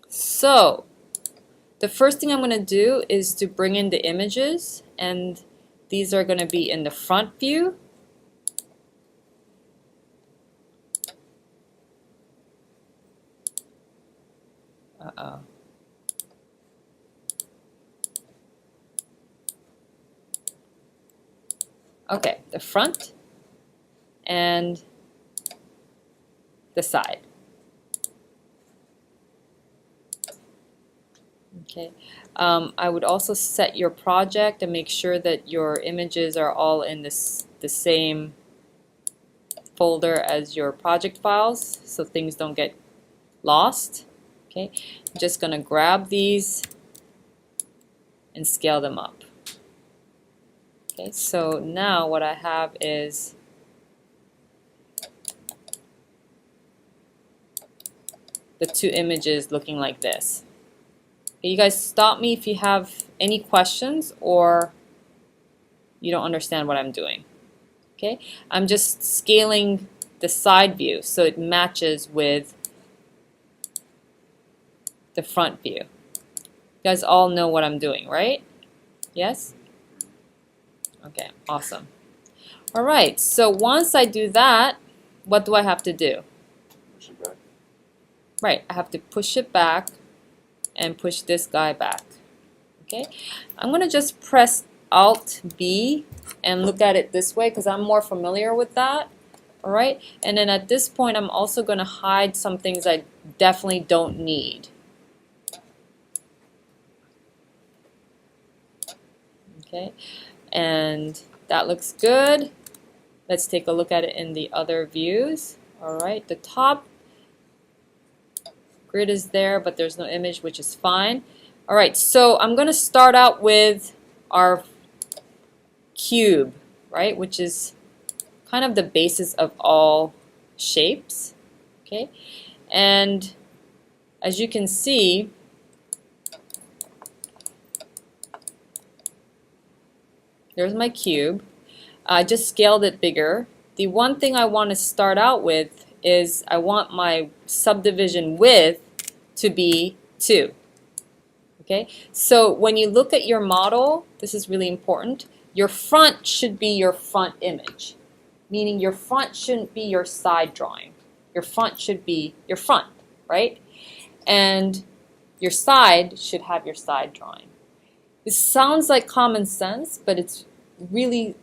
So the first thing I'm going to do is to bring in the images, and these are going to be in the front view. Uh-oh. Okay, the front and the side. Okay, I would also set your project and make sure that your images are all in the same folder as your project files so things don't get lost. Okay, I'm just going to grab these and scale them up. Okay, so now what I have is the two images looking like this. Okay, you guys stop me if you have any questions or you don't understand what I'm doing. Okay, I'm just scaling the side view so it matches with the front view. You guys all know what I'm doing, right? Yes? Okay, awesome. Alright, so once I do that, what do I have to do? Push it back. Right, I have to push it back and push this guy back. Okay, I'm going to just press Alt B and look at it this way because I'm more familiar with that. Alright, and then at this point I'm also going to hide some things I definitely don't need. Okay, and that looks good. Let's take a look at it in the other views. Alright, the top grid is there, but there's no image, which is fine. Alright, so I'm going to start out with our cube, right, which is kind of the basis of all shapes. Okay, and as you can see, there's my cube. I just scaled it bigger. The one thing I want to start out with is I want my subdivision width to be 2. Okay, so when you look at your model, this is really important. Your front should be your front image, meaning your front shouldn't be your side drawing. Your front should be your front, right? And your side should have your side drawing. This sounds like common sense, but it's really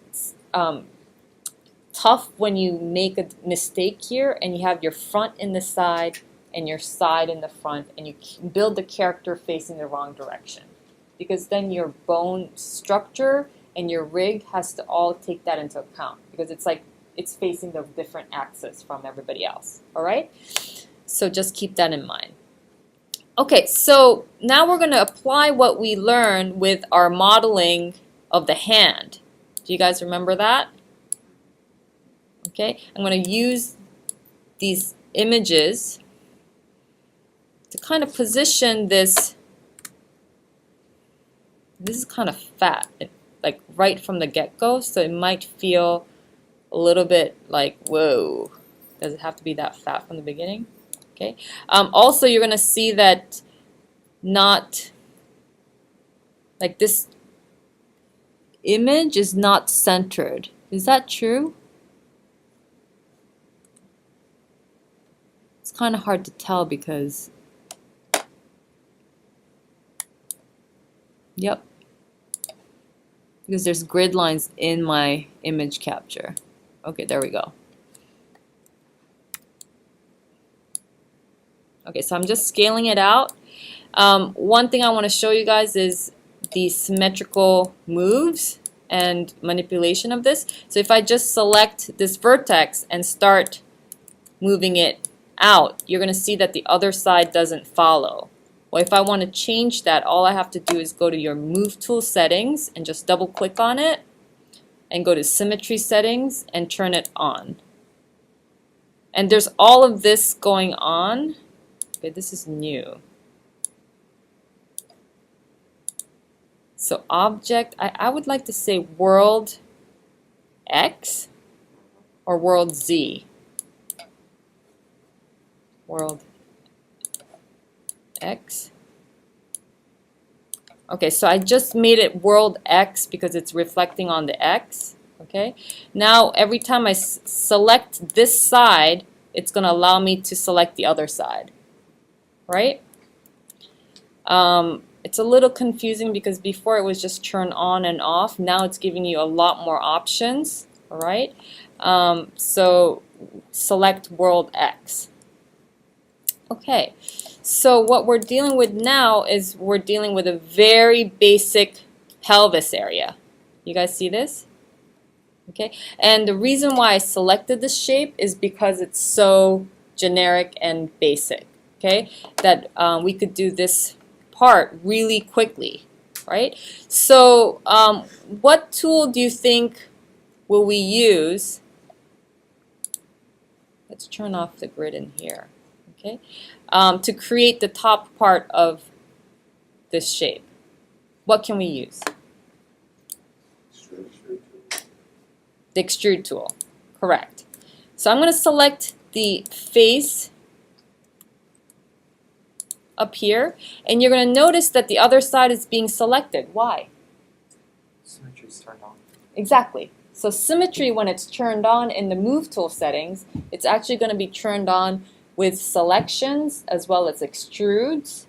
tough when you make a mistake here and you have your front in the side and your side in the front and you build the character facing the wrong direction. Because then your bone structure and your rig has to all take that into account because it's like it's facing the different axis from everybody else. Alright? So just keep that in mind. Okay, so now we're going to apply what we learned with our modeling of the hand. Do you guys remember that? Okay, I'm going to use these images to kind of position this. This is kind of fat, like right from the get-go, so it might feel a little bit like, whoa, does it have to be that fat from the beginning? Okay. Also, you're going to see that not, like this image is not centered. Is that true? It's kind of hard to tell because, yep, because there's grid lines in my image capture. Okay, there we go. Okay, so I'm just scaling it out. One thing I want to show you guys is the symmetrical moves and manipulation of this. So if I just select this vertex and start moving it out, you're going to see that the other side doesn't follow. Well, if I want to change that, all I have to do is go to your Move Tool settings and just double click on it and go to Symmetry settings and turn it on. And there's all of this going on. Okay, this is new. So object, I would like to say world X or world Z. World. X. Okay, so I just made it world X because it's reflecting on the X. Okay, now every time I select this side, it's going to allow me to select the other side, right? It's a little confusing because before it was just turn on and off. Now it's giving you a lot more options, all right? So select world X. Okay, so what we're dealing with now is we're dealing with a very basic pelvis area. You guys see this? Okay, and the reason why I selected this shape is because it's so generic and basic, okay, that we could do this part really quickly, right? So what tool do you think will we use? Let's turn off the grid in here, okay, to create the top part of this shape. What can we use? The extrude tool, correct. So I'm going to select the face up here, and you're going to notice that the other side is being selected. Why? Symmetry is turned on. Exactly. So symmetry, when it's turned on in the move tool settings, it's actually going to be turned on with selections as well as extrudes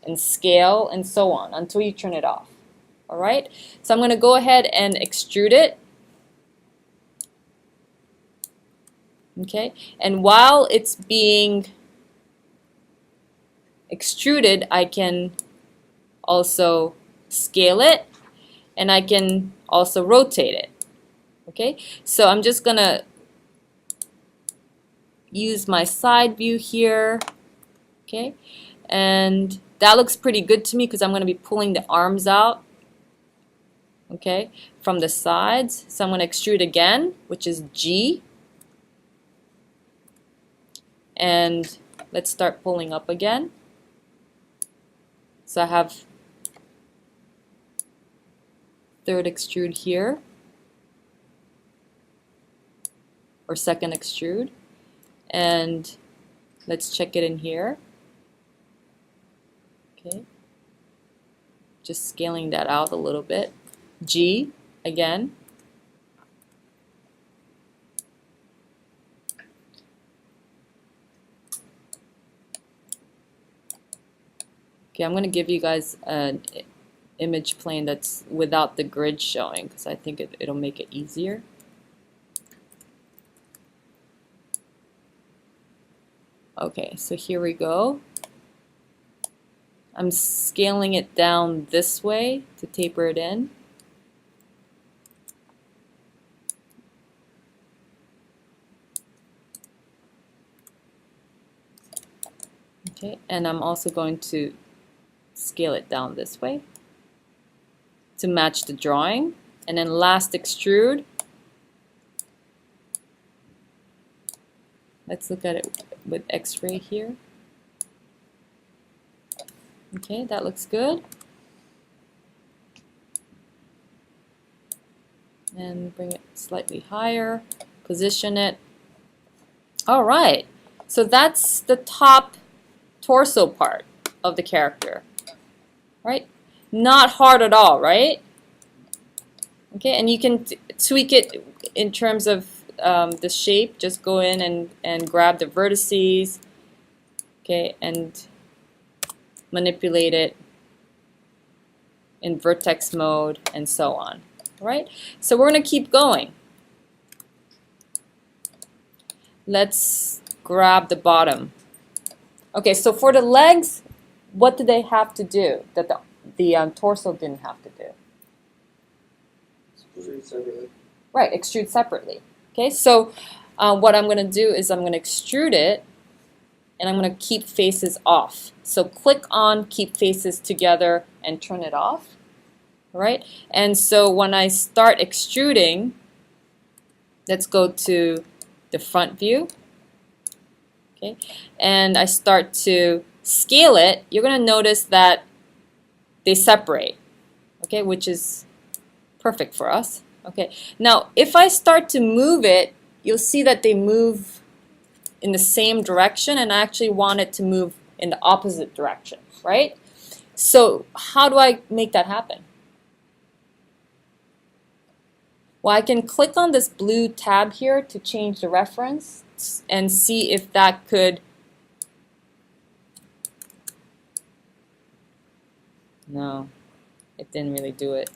and scale and so on until you turn it off. All right. So I'm going to go ahead and extrude it. Okay, and while it's being extruded, I can also scale it, and I can also rotate it. Okay, so I'm just gonna use my side view here. Okay, and that looks pretty good to me because I'm gonna be pulling the arms out, okay, from the sides. So I'm gonna extrude again, which is G. And let's start pulling up again. So I have third extrude here, or second extrude, and let's check it in here. Okay, just scaling that out a little bit. G again. Okay, I'm going to give you guys an image plane that's without the grid showing because I think it'll make it easier. Okay, so here we go. I'm scaling it down this way to taper it in. Okay, and I'm also going to scale it down this way to match the drawing. And then last extrude. Let's look at it with X-ray here. Okay, that looks good. And bring it slightly higher, position it. All right, so that's the top torso part of the character, right? Not hard at all, right? Okay, and you can tweak it in terms of the shape. Just go in and grab the vertices, okay, and manipulate it in vertex mode and so on, right? So we're going to keep going. Let's grab the bottom. Okay, so for the legs, what do they have to do that the torso didn't have to do? Extrude separately. Right, extrude separately. Okay, so what I'm going to do is I'm going to extrude it, and I'm going to keep faces off. So click on keep faces together and turn it off. All right, and so when I start extruding, let's go to the front view. Okay, and I start to scale it, you're going to notice that they separate, okay, which is perfect for us. Okay, now if I start to move it, you'll see that they move in the same direction, and I actually want it to move in the opposite direction, right? So how do I make that happen? Well, I can click on this blue tab here to change the reference and see if that could. No, it didn't really do it.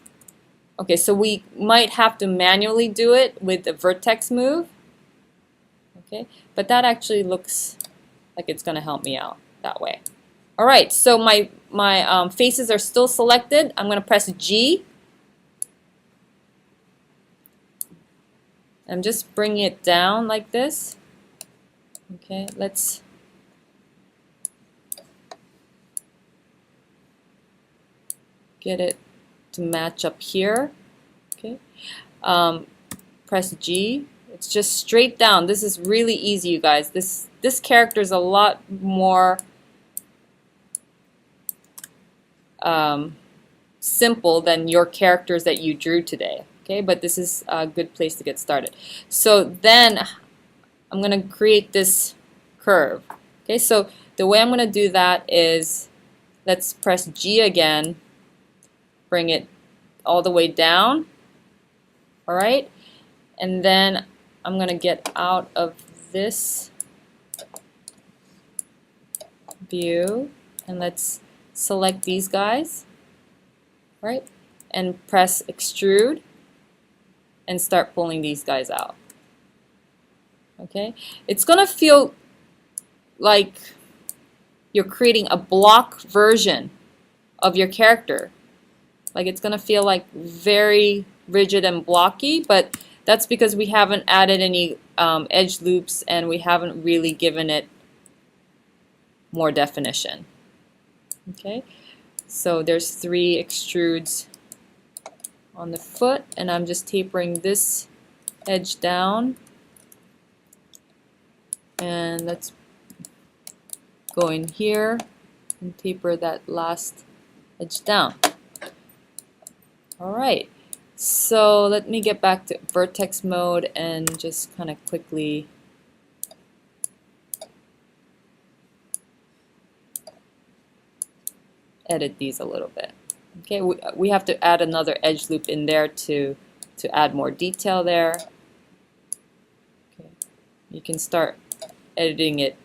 Okay, so we might have to manually do it with the vertex move. Okay, but that actually looks like it's going to help me out that way. All right, so my faces are still selected. I'm going to press G. I'm just bringing it down like this. Okay, let's get it to match up here. Okay, press G. It's just straight down. This is really easy, you guys. This character is a lot more simple than your characters that you drew today. Okay, but this is a good place to get started. So then I'm going to create this curve. Okay, so the way I'm going to do that is, let's press G again, bring it all the way down. All right, and then I'm going to get out of this view and let's select these guys, right, and press extrude and start pulling these guys out. Okay, it's gonna feel like you're creating a block version of your character. Like it's gonna feel like very rigid and blocky, but that's because we haven't added any edge loops and we haven't really given it more definition. Okay, so there's 3 extrudes on the foot, and I'm just tapering this edge down, and let's go in here and taper that last edge down. Alright, so let me get back to vertex mode and just kind of quickly edit these a little bit. Okay, we have to add another edge loop in there to add more detail there. Okay. You can start editing it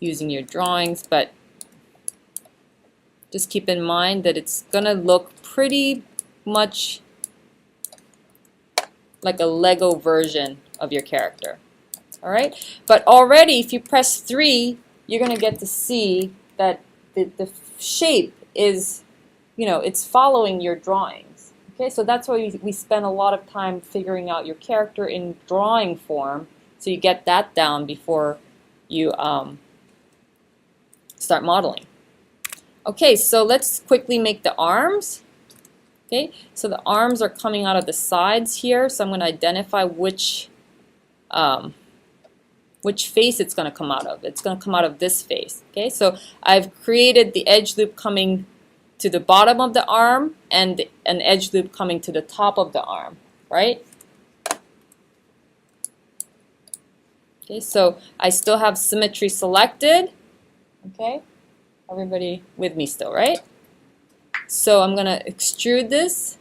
using your drawings, but just keep in mind that it's gonna look pretty much like a Lego version of your character. Alright, but already if you press 3, you're gonna get to see that the shape is, you know, it's following your drawings. Okay, so that's why we spend a lot of time figuring out your character in drawing form, so you get that down before you start modeling. Okay, so let's quickly make the arms. Okay, so the arms are coming out of the sides here, so I'm going to identify which face it's going to come out of. It's going to come out of this face. Okay, so I've created the edge loop coming to the bottom of the arm and an edge loop coming to the top of the arm, right? Okay, so I still have symmetry selected. Okay, everybody with me still, right? So I'm going to extrude this.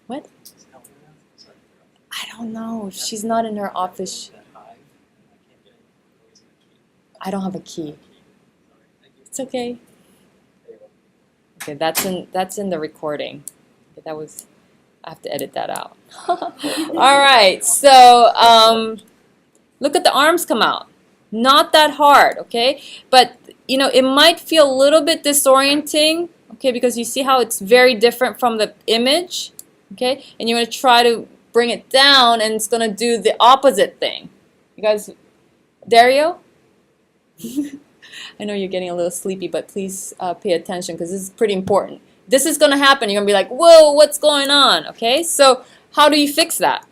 What? I don't know. If she's not in her office. I don't have a key. It's okay. Okay, that's in the recording. Okay, that was, I have to edit that out. All right, so look at the arms come out. Not that hard, okay? But you know, it might feel a little bit disorienting, okay, because you see how it's very different from the image, okay? And you're going to try to bring it down, and it's going to do the opposite thing. You guys, Dario? I know you're getting a little sleepy, but please pay attention because this is pretty important. This is going to happen. You're going to be like, whoa, what's going on? Okay, so how do you fix that?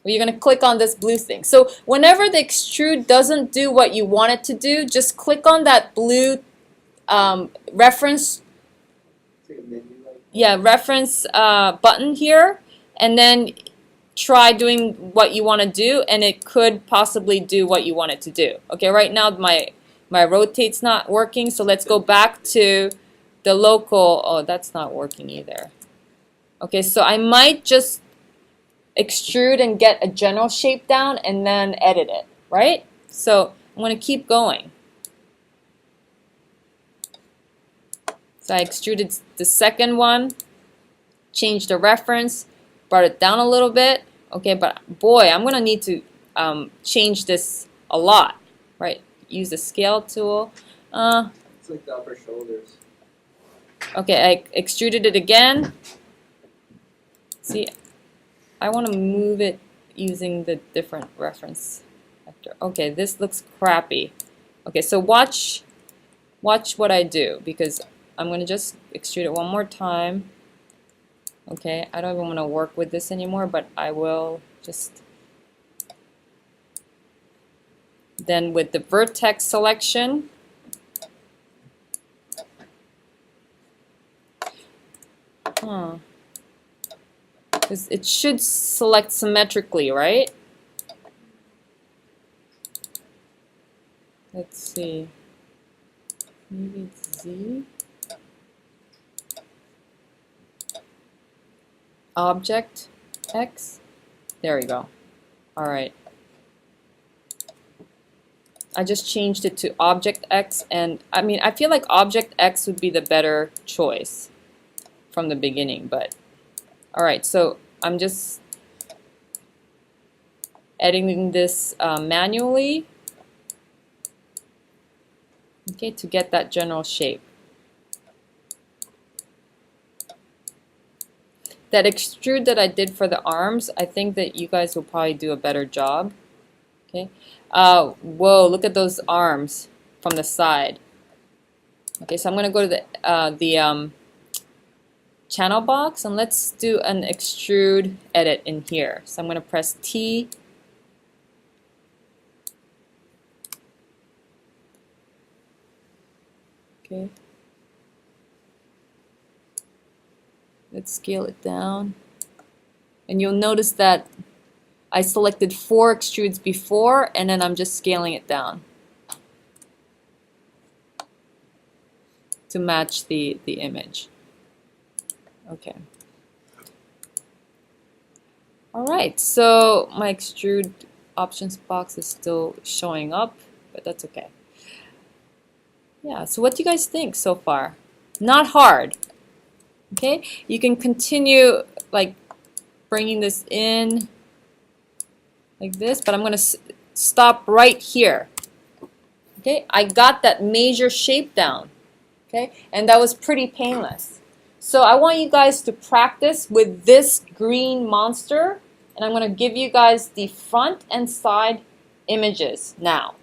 Well, you're going to click on this blue thing. So whenever the extrude doesn't do what you want it to do, just click on that blue reference, reference button here, and then try doing what you want to do, and it could possibly do what you want it to do. Okay, right now my rotate's not working, so let's go back to the local. Oh, that's not working either. Okay, so I might just extrude and get a general shape down and then edit it, right? So I'm going to keep going. So I extruded the second one, changed the reference, brought it down a little bit. Okay, but boy, I'm going to need to change this a lot, right? Use the scale tool. It's like the upper shoulders. Okay, I extruded it again. See, I want to move it using the different reference vector. Okay, this looks crappy. Okay, so watch what I do, because I'm going to just extrude it one more time. Okay, I don't even want to work with this anymore, but I will just. Then with the vertex selection, because it should select symmetrically, right? Let's see. Maybe it's Z. Object X. There we go. All right. I just changed it to Object X, and I mean, I feel like Object X would be the better choice from the beginning, but all right, so I'm just editing this manually, okay, to get that general shape. That extrude that I did for the arms, I think that you guys will probably do a better job. Okay. Whoa, look at those arms from the side. Okay, so I'm going to go to the channel box, and let's do an extrude edit in here. So I'm going to press T. Okay. Let's scale it down. And you'll notice that I selected 4 extrudes before, and then I'm just scaling it down to match the image. Okay. All right, so my extrude options box is still showing up, but that's okay. Yeah, so what do you guys think so far? Not hard. Okay, you can continue like bringing this in like this, but I'm going to stop right here. Okay, I got that major shape down. Okay, and that was pretty painless. So I want you guys to practice with this green monster, and I'm going to give you guys the front and side images now.